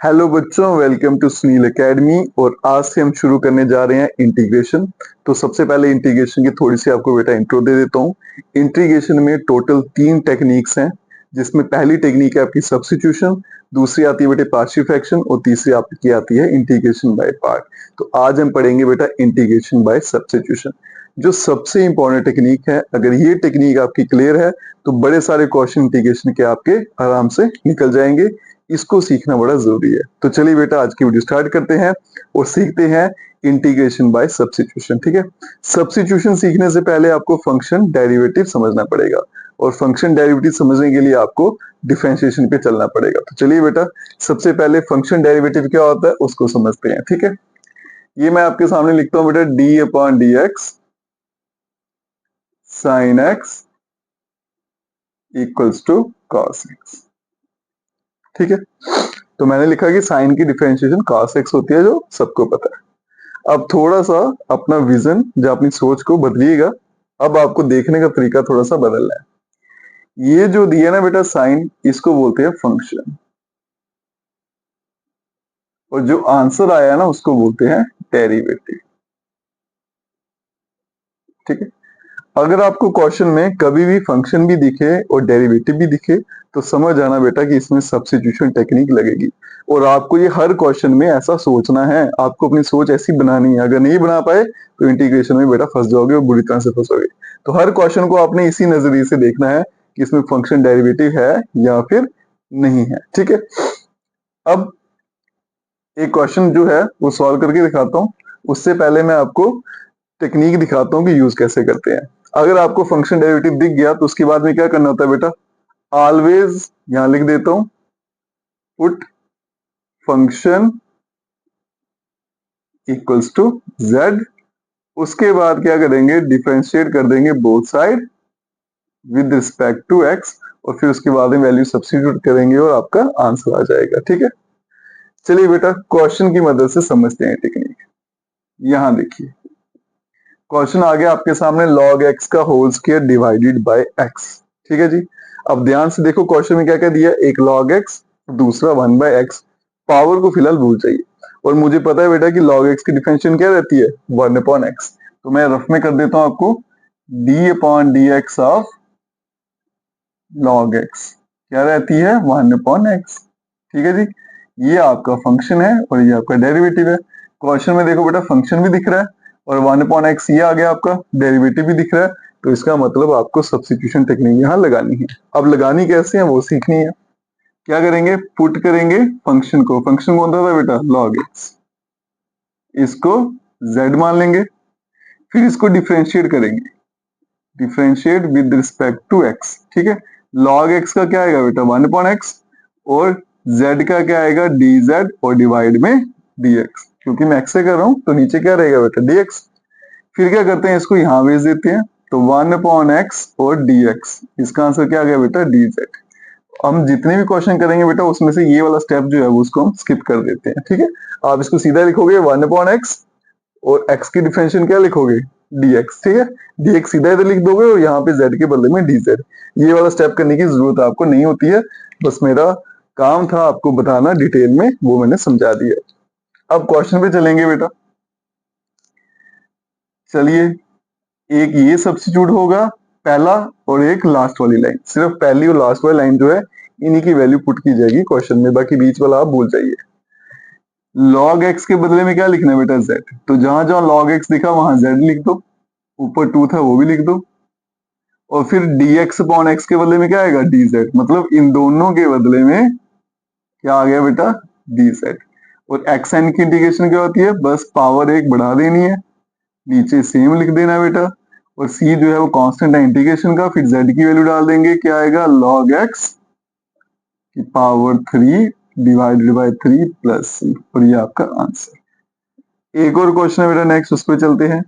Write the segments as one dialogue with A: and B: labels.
A: Hello बच्चों, welcome to Sunil academy. और आज से हम शुरू करने जा रहे हैं इंटीग्रेशन। तो सबसे पहले इंटीग्रेशन की थोड़ी सी आपको बेटा इंट्रो दे देता हूँ। इंटीग्रेशन में टोटल 3 टेक्निक्स हैं, जिसमें पहली टेक्निक है आपकी सब्स्टिट्यूशन, दूसरी आती है बेटे पार्शियल फ्रैक्शन और तीसरी आपकी आती है इंटीग्रेशन बाय पार्ट। तो आज हम पढ़ेंगे बेटा इंटीग्रेशन बाय सब्स्टिट्यूशन, जो सबसे इंपॉर्टेंट टेक्निक है। अगर ये टेक्निक आपकी क्लियर है तो बड़े सारे क्वेश्चन इंटीग्रेशन के आपके आराम से निकल जाएंगे। इसको सीखना बड़ा जरूरी है। तो चलिए बेटा आज की वीडियो स्टार्ट करते हैं और सीखते हैं इंटीग्रेशन बाय सब्स्टिट्यूशन। ठीक है, सब्स्टिट्यूशन सीखने से पहले आपको फंक्शन डेरिवेटिव समझना पड़ेगा और फंक्शन डेरिवेटिव समझने के लिए आपको डिफरेंशिएशन पे चलना पड़ेगा। तो चलिए बेटा सबसे पहले फंक्शन डेरिवेटिव क्या होता है उसको समझते हैं। ठीक है, ये मैं आपके सामने लिखता हूं बेटा d upon d x sine x equals to cos x. ठीक है, तो मैंने लिखा कि साइन की डिफरेंशिएशन cos x होती है, जो सबको पता है। अब थोड़ा सा अपना विजन जो अपनी सोच को बदलिएगा। अब आपको देखने का तरीका थोड़ा सा बदलना है। ये जो दिया ना बेटा साइन, इसको बोलते हैं फंक्शन, और जो आंसर आया ना उसको बोलते हैं डेरिवेटिव। ठीक है, अगर आपको क्वेश्चन में कभी भी फंक्शन भी दिखे और डेरिवेटिव भी दिखे तो समझ जाना बेटा कि इसमें सब्स्टिट्यूशन टेक्निक लगेगी। और आपको ये हर क्वेश्चन में ऐसा सोचना है, आपको अपनी सोच ऐसी बनानी है। अगर नहीं बना पाए तो इंटीग्रेशन में बेटा फंस जाओगे और बुरी तरह से फंसोगे। तो हर क्वेश्चन को आपने इसी नजरिए से देखना है कि इसमें फंक्शन डेरिवेटिव है या फिर नहीं है। ठीक है, अब एक क्वेश्चन जो है वो सॉल्व करके दिखाता हूँ। उससे पहले मैं आपको टेक्निक दिखाता हूँ कि यूज कैसे करते हैं। अगर आपको फंक्शन डेरिवेटिव दिख गया तो उसके बाद में क्या करना होता है बेटा, ऑलवेज यहां लिख देता हूं put function equals to z. उसके बाद क्या करेंगे, डिफरेंशिएट कर देंगे both side with respect to x, और फिर उसके बाद में वैल्यू सब्स्टिट्यूट करेंगे और आपका आंसर आ जाएगा। ठीक है, चलिए बेटा क्वेश्चन की मदद से समझते हैं टेक्निक। यहां देखिए क्वेश्चन आ गया आपके सामने, log x का whole square divided by x। ठीक है जी, अब ध्यान से देखो क्वेश्चन में क्या क्या दिया, एक log x, दूसरा 1/x। पावर को फिलहाल भूल जाइए। और मुझे पता है बेटा कि log x की डिफरेंशिएशन क्या रहती है, 1/x। तो मैं रफ में कर देता हूं आपको, d upon d x of log x क्या रहती है, 1/x। ठीक है जी, ये आपका फंक्शन है और ये आपका डेरिवेटिव है। क्वेश्चन में देखो बेटा फंक्शन भी दिख रहा है और 1/x ये आ गया, आपका डेरिवेटिव भी दिख रहा है। तो इसका मतलब आपको सब्स्टिट्यूशन टेक्निक यहाँ लगानी है। अब लगानी कैसे है वो सीखनी है। क्या करेंगे, पुट करेंगे फंक्शन को, फंक्शन कौन था बेटा log x, इसको z मान लेंगे। फिर इसको डिफरेंशिएट करेंगे, differentiate with respect to x। ठीक है, log x का क्या आएगा बेटा 1/x, और z का क्या आएगा dz, और डिवाइड में dx। क्योंकि मैं x से कर रहा हूं तो नीचे क्या रहेगा बेटा dx। फिर क्या करते हैं, इसको यहां भेज देते हैं। तो 1/x और dx, इसका आंसर क्या आ गया बेटा dz। हम जितने भी क्वेश्चन करेंगे बेटा उसमें से ये वाला स्टेप जो है वो उसको हम स्किप कर देते हैं। ठीक है, आप इसको सीधा लिखोगे 1/x और x की डिफरेंशिएशन क्या लिखोगे dx। ठीक है, dx सीधा इधर लिख दोगे और यहाँ पे z के बदले में dz। ये वाला स्टेप करने की जरूरत आपको नहीं होती है, बस मेरा काम था आपको बताना डिटेल में, वो मैंने समझा दिया। अब क्वेश्चन पे चलेंगे बेटा। चलिए, एक ये सब्स्टिट्यूट होगा पहला, और एक लास्ट वाली लाइन। सिर्फ पहली और लास्ट वाली लाइन जो है इन्हीं की वैल्यू पुट की जाएगी क्वेश्चन में, बाकी बीच वाला आप भूल जाइए। log x के बदले में क्या लिखना है बेटा z। तो जहां जहां log x दिखा वहां z लिख दो, ऊपर 2 था वो भी लिख दो। और फिर dx अपॉन x के बदले में क्या आएगा dz, मतलब इन दोनों के बदले में क्या आ गया बेटा dz। और xn की इंटीग्रेशन क्या होती है, बस पावर एक बढ़ा देनी है, नीचे सेम लिख देना बेटा। और c जो है वो कांस्टेंट है इंटीग्रेशन का, फिर z की वैल्यू डाल देंगे, क्या आएगा log x की power 3 divided by 3 plus c, और ये आपका आंसर। एक और क्वेश्चन है बेटा नेक्स्ट, उस पर चलते हैं।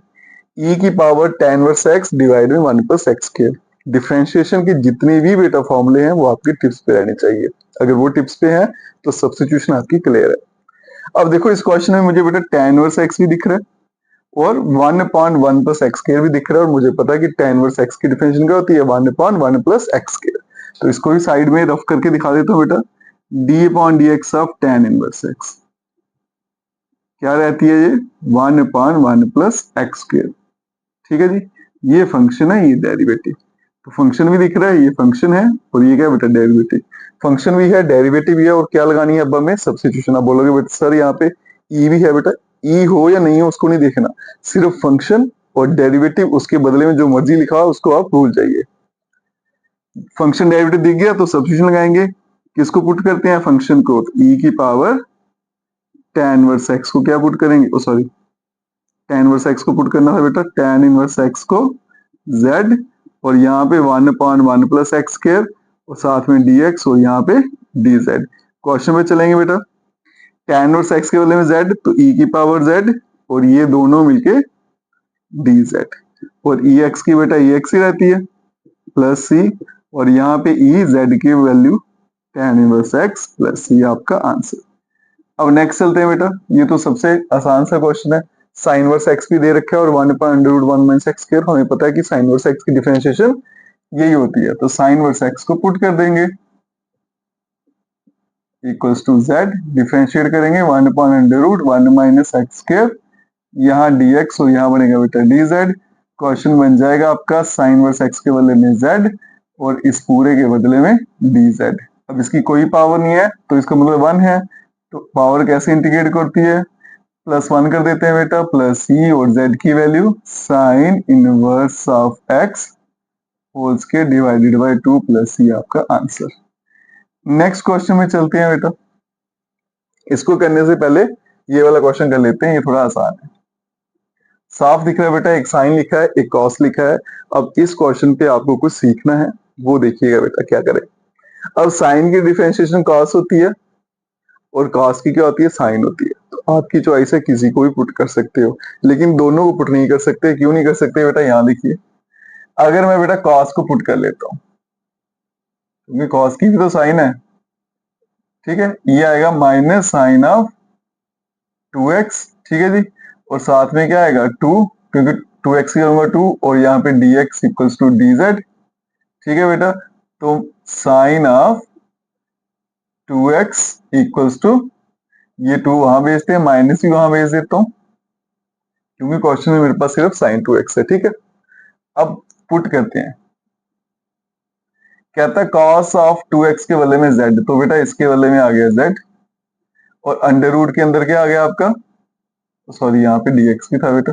A: e की power tan inverse x divide में 1 प्लस एक्स स्क्वायर। डिफरेंशिएशन के जितने भी बेटा फॉर्मूले हैं वो आपकी टिप्स पे रहने चाहिए। अगर वो टिप्स पे है तो सब्स्टिट्यूशन आपकी क्लियर है। अब देखो इस क्वेश्चन में मुझे बेटा tan इनवर्स x भी दिख रहा है और 1/1 प्लस एक्स स्क्वायर भी दिख रहा है, और मुझे पता है कि tan इनवर्स x की डिफरेंशिएशन क्या होती है 1/1 प्लस एक्स स्क्वायर। तो इसको भी साइड में रफ करके दिखा देता हूँ बेटा। D upon d x of tan inverse x क्या रहती है ये 1/1 प्लस एक्स स्क्वायर। ठीक है जी, ये फंक्शन है, ये डेरिवेटिव। तो फंक्शन भी दिख रहा है, ये फंक्शन है और ये क्या बेटा डेरिवेटिव। फंक्शन भी है, डेरिवेटिव भी है, और क्या लगानी है अब हमें सब्स्टिट्यूशन। आप बोलोगे बेटा सर यहाँ पे ई भी है, बेटा ई हो या नहीं हो उसको नहीं देखना, सिर्फ फंक्शन और डेरिवेटिव, उसके बदले में जो मर्जी लिखा हो उसको आप भूल जाइए। फंक्शन डेरिवेटिव दिख गया तो सब्स्टिट्यूशन लगाएंगे, किसको पुट करते हैं फंक्शन को, ई की पावर tan इनवर्स एक्स को क्या पुट करेंगे, ओ सॉरी tan इनवर्स एक्स को पुट करना था बेटा, tan इनवर्स एक्स को z, और यहाँ पे 1/1 प्लस एक्स स्क्वायर और साथ में dx और यहाँ पे dz। क्वेश्चन पे चलेंगे बेटा, tan इनवर्स एक्स के बदले में z तो e की पावर z और ये दोनों मिलके dz, और ex की बेटा ex ही रहती है प्लस c, और यहाँ पे e z की value tan inverse x plus c आपका आंसर। अब नेक्स्ट चलते हैं बेटा, ये तो सबसे आसान सा क्वेश्चन है, साइन वर्स एक्स भी दे रखा है और 1/√1 माइनस एक्स स्क्वायर, हमें पता है कि साइन वर्स एक्स की डिफरेंशिएशन यही होती है, तो साइन वर्स एक्स को पुट कर देंगे इक्वल्स टू z, डिफरेंशिएट करेंगे 1/√1 माइनस एक्स स्क्वायर, यहाँ dx और यहाँ बनेगा बेटा dz। क्वेश्चन बन जाएगा आपका साइन वर्स एक्स के बदले में z और इस पूरे के बदले में dz। अब इसकी कोई पावर नहीं है तो इसका मतलब 1 है, तो पावर कैसे इंटीग्रेट करती है, +1 कर देते हैं बेटा, प्लस ई और z की value sine inverse of x whole square divided by 2 plus e आपका आंसर। नेक्स्ट क्वेश्चन में चलते हैं बेटा, इसको करने से पहले ये वाला क्वेश्चन कर लेते हैं, ये थोड़ा आसान है। साफ दिख रहा है बेटा, एक साइन लिखा है एक कॉस लिखा है। अब इस क्वेश्चन पे आपको कुछ सीखना है, वो देखिएगा बेटा क्या करें। अब साइन की डिफरेंशिएशन कॉस होती है और कॉस की क्या होती है साइन होती है, तो आपकी चॉइस है, किसी को भी पुट कर सकते हो, लेकिन दोनों को पुट नहीं कर सकते। क्यों नहीं कर सकते बेटा, यहाँ देखिए, अगर मैं बेटा कॉस को पुट कर लेता हूँ, क्योंकि कॉस की भी तो साइन है, ठीक है, ये आएगा माइनस साइन ऑफ 2x, ठीक है जी, और साथ में क्या आएगा 2, क्योंकि 2x करूंगा 2 और यहाँ पे dx इक्वल्स टू dz, ठीक है बेटा, तो sign of 2x equals to, ये 2 वहां भेजते हैं, माइनस भी वहां भेज देता हूं, क्योंकि क्वेश्चन में मेरे पास सिर्फ साइन 2x है, ठीक है। अब पुट करते हैं, कहता है cos ऑफ 2x के बदले में z, तो बेटा इसके बदले में आ गया z, और अंडर रूट के अंदर क्या आ गया आपका, सॉरी यहाँ पे dx भी था बेटा।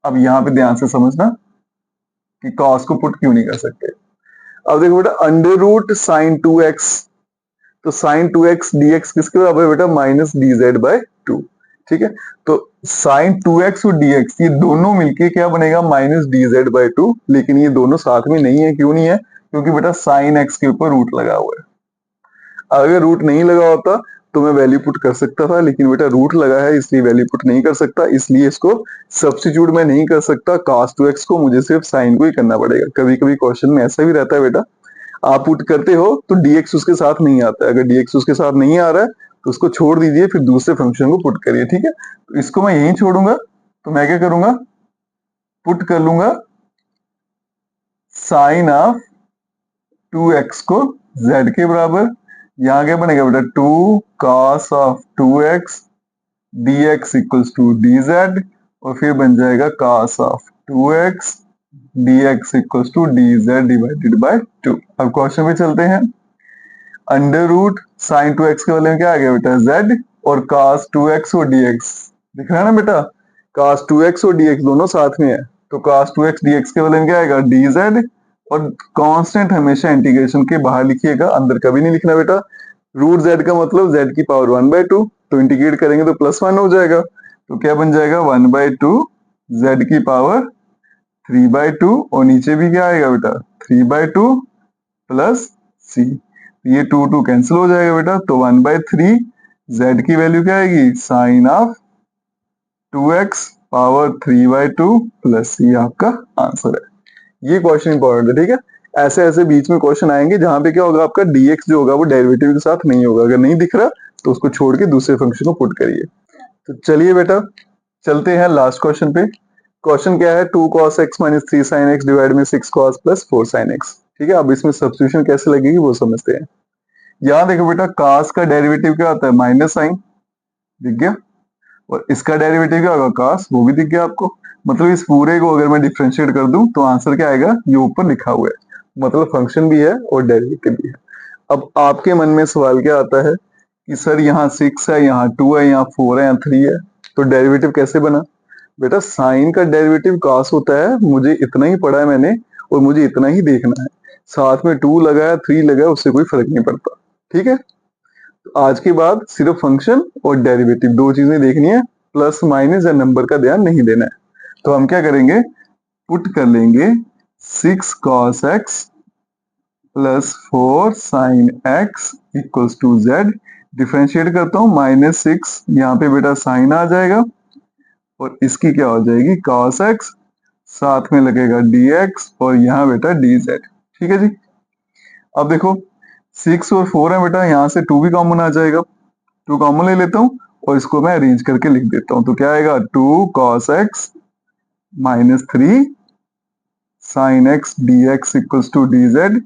A: अब यहाँ पे ध्यान से समझना कि cos को पुट क्यों नहीं कर सकते। अब देखो बेटा, अंडर रूट साइन 2x, तो साइन 2x dx किसके बराबर है बेटा, माइनस dz बाय 2, ठीक है। तो साइन 2x और dx ये दोनों मिलके क्या बनेगा, माइनस dz बाय 2, लेकिन ये दोनों साथ में नहीं है, क्यों नहीं है, क्योंकि बेटा साइन x के ऊपर रूट लगा हुआ है। अगर रूट नहीं लगा होता तो मैं वैल्यू पुट कर सकता था, लेकिन बेटा रूट लगा है इसलिए वैल्यू पुट नहीं कर सकता, इसलिए इसको सब्स्टिट्यूट में नहीं कर सकता cos 2x को, मुझे सिर्फ साइन को ही करना पड़ेगा। कभी कभी क्वेश्चन में ऐसा भी रहता है बेटा, आप पुट करते हो तो dx उसके साथ नहीं आता है, अगर dx उसके साथ नहीं आ रहा है तो उसको छोड़ दीजिए, फिर दूसरे फंक्शन को पुट करिए, ठीक है। तो इसको मैं यहीं छोड़ूंगा, तो मैं क्या करूंगा, पुट कर लूंगा साइन ऑफ 2x को z के बराबर, यहाँ क्या बनेगा बेटा 2 cos of 2x dx equals to dz, और फिर बन जाएगा cos of 2x dx equals to dz divided by 2। अब क्वेश्चन पे चलते हैं, अंडर रूट साइन 2x के बदले में क्या आ गया बेटा z, और cos 2x और dx दिख रहा है ना बेटा, cos 2x और dx दोनों साथ में है, तो cos 2x dx के बदले में क्या आएगा dz, और कांस्टेंट हमेशा इंटीग्रेशन के बाहर लिखिएगा, अंदर कभी नहीं लिखना बेटा। रूट z का मतलब z की पावर 1/2, तो इंटीग्रेट करेंगे तो +1 हो जाएगा, तो क्या बन जाएगा 1/2 z की पावर 3/2, और नीचे भी क्या आएगा बेटा 3/2 प्लस c, ये 2 2 कैंसिल हो जाएगा बेटा, तो 1/3 z की वैल्यू क्या आएगी sine of 2x power 3/2 plus c आपका आंसर है। ये क्वेश्चन इंपॉर्टेंट है, ठीक है। ऐसे ऐसे बीच में क्वेश्चन आएंगे जहां पे क्या होगा, आपका dx जो होगा वो डेरिवेटिव के साथ नहीं होगा, अगर नहीं दिख रहा तो उसको छोड़ के दूसरे फंक्शन को पुट करिए। तो चलिए बेटा चलते हैं लास्ट क्वेश्चन पे। क्वेश्चन क्या है, 2 cos x minus 3 sin x divide में 6 cos प्लस 4 sin x, ठीक है, अब इसमें सब्स्टिट्यूशन कैसे लगेगी वो समझते हैं। यहाँ देखो बेटा, कास का डेरिवेटिव क्या होता है, माइनस साइन, दिख गया, और इसका डेरिवेटिव क्या होगा, कास, वो भी दिख गया आपको। मतलब इस पूरे को अगर मैं डिफरेंशिएट कर दूं तो आंसर क्या आएगा, ये ऊपर लिखा हुआ है, मतलब फंक्शन भी है और डेरिवेटिव भी है। अब आपके मन में सवाल क्या आता है कि सर यहाँ 6 है, यहाँ 2 है, यहाँ 4 है, यहाँ 3 है, तो डेरिवेटिव कैसे बना। बेटा साइन का डेरिवेटिव कास होता है, मुझे इतना ही पढ़ा है मैंने और मुझे इतना ही देखना है, साथ में 2 लगाया 3 लगाया उससे कोई फर्क नहीं पड़ता। ठीक है, तो आज के बाद सिर्फ फंक्शन और डेरिवेटिव दो चीजें देखनी है, प्लस माइनस या नंबर का ध्यान नहीं देना है। तो हम क्या करेंगे, पुट कर लेंगे 6 cos x plus 4 sin x equals to z। Differentiate करता हूं, -6 यहाँ पे बेटा साइन आ जाएगा और इसकी क्या हो जाएगी cos x, साथ में लगेगा dx और यहाँ बेटा dz। ठीक है जी, अब देखो 6 और 4 है बेटा, यहाँ से 2 भी कॉमन आ जाएगा, 2 कॉमन ले लेता हूँ और इसको मैं अरेंज करके लिख देता हूँ। तो क्या आएगा, 2 cos x minus 3 sin x dx equals to dz,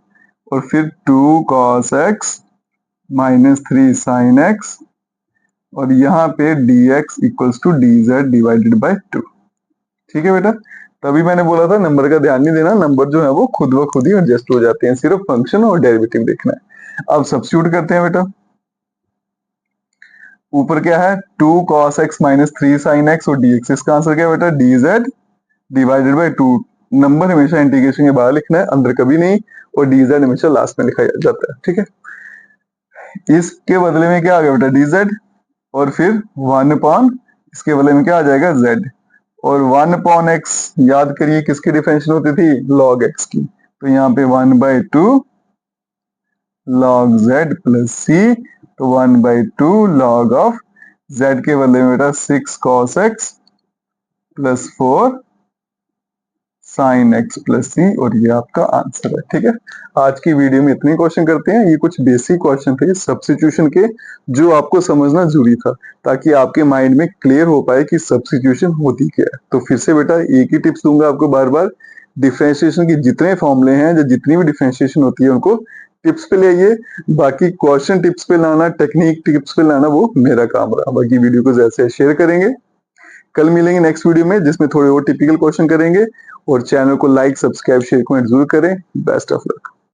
A: और फिर 2 cos x minus 3 sin x, और यहाँ पे dx equals to dz divided by 2। ठीक है बेटा, तभी मैंने बोला था नंबर का ध्यान नहीं देना, नंबर जो है वो खुद ब खुद ही एडजस्ट हो जाते हैं, सिर्फ फंक्शन और डेरिवेटिव देखना है। अब सब्स्टिट्यूट करते हैं बेटा, ऊपर क्या है 2 cos x minus 3 sin x और dx, इसका आंसर क्या है बेटा, dz डिवाइडेड बाय 2। नंबर हमेशा इंटीग्रेशन के बाहर लिखना है, अंदर कभी नहीं, और dz हमेशा लास्ट में लिखा जाता है। ठीक है, इसके बदले में क्या आ गया बेटा, dz, और फिर 1 अपॉन, इसके बदले में क्या आ जाएगा, z, और 1 अपॉन x याद करिए किसकी डिफरेंशियल होती थी, log x की, तो यहाँ पे 1/2 log z प्लस c, तो 1/2 log ऑफ z के बदले में बेटा 6 cos x plus 4 sin x plus c, और ये आपका आंसर है। ठीक है, आज की वीडियो में इतने क्वेश्चन करते हैं, ये कुछ बेसिक क्वेश्चन थे सब्स्टिट्यूशन के, जो आपको समझना जरूरी था ताकि आपके माइंड में क्लियर हो पाए कि सब्स्टिट्यूशन होती क्या है। तो फिर से बेटा एक ही टिप्स दूंगा आपको बार बार, डिफरेंशिएशन की जितने फॉर्मूले हैं, जो जितनी भी डिफरेंशिएशन होती है उनको टिप्स पे ले आइए, बाकी क्वेश्चन टिप्स पे लाना, टेक्निक टिप्स पे लाना वो मेरा काम रहा। बाकी वीडियो को जैसे शेयर करेंगे, कल मिलेंगे नेक्स्ट वीडियो में जिसमें थोड़े और टिपिकल क्वेश्चन करेंगे, और चैनल को लाइक सब्सक्राइब शेयर कमेंट जरूर करें। Best of luck.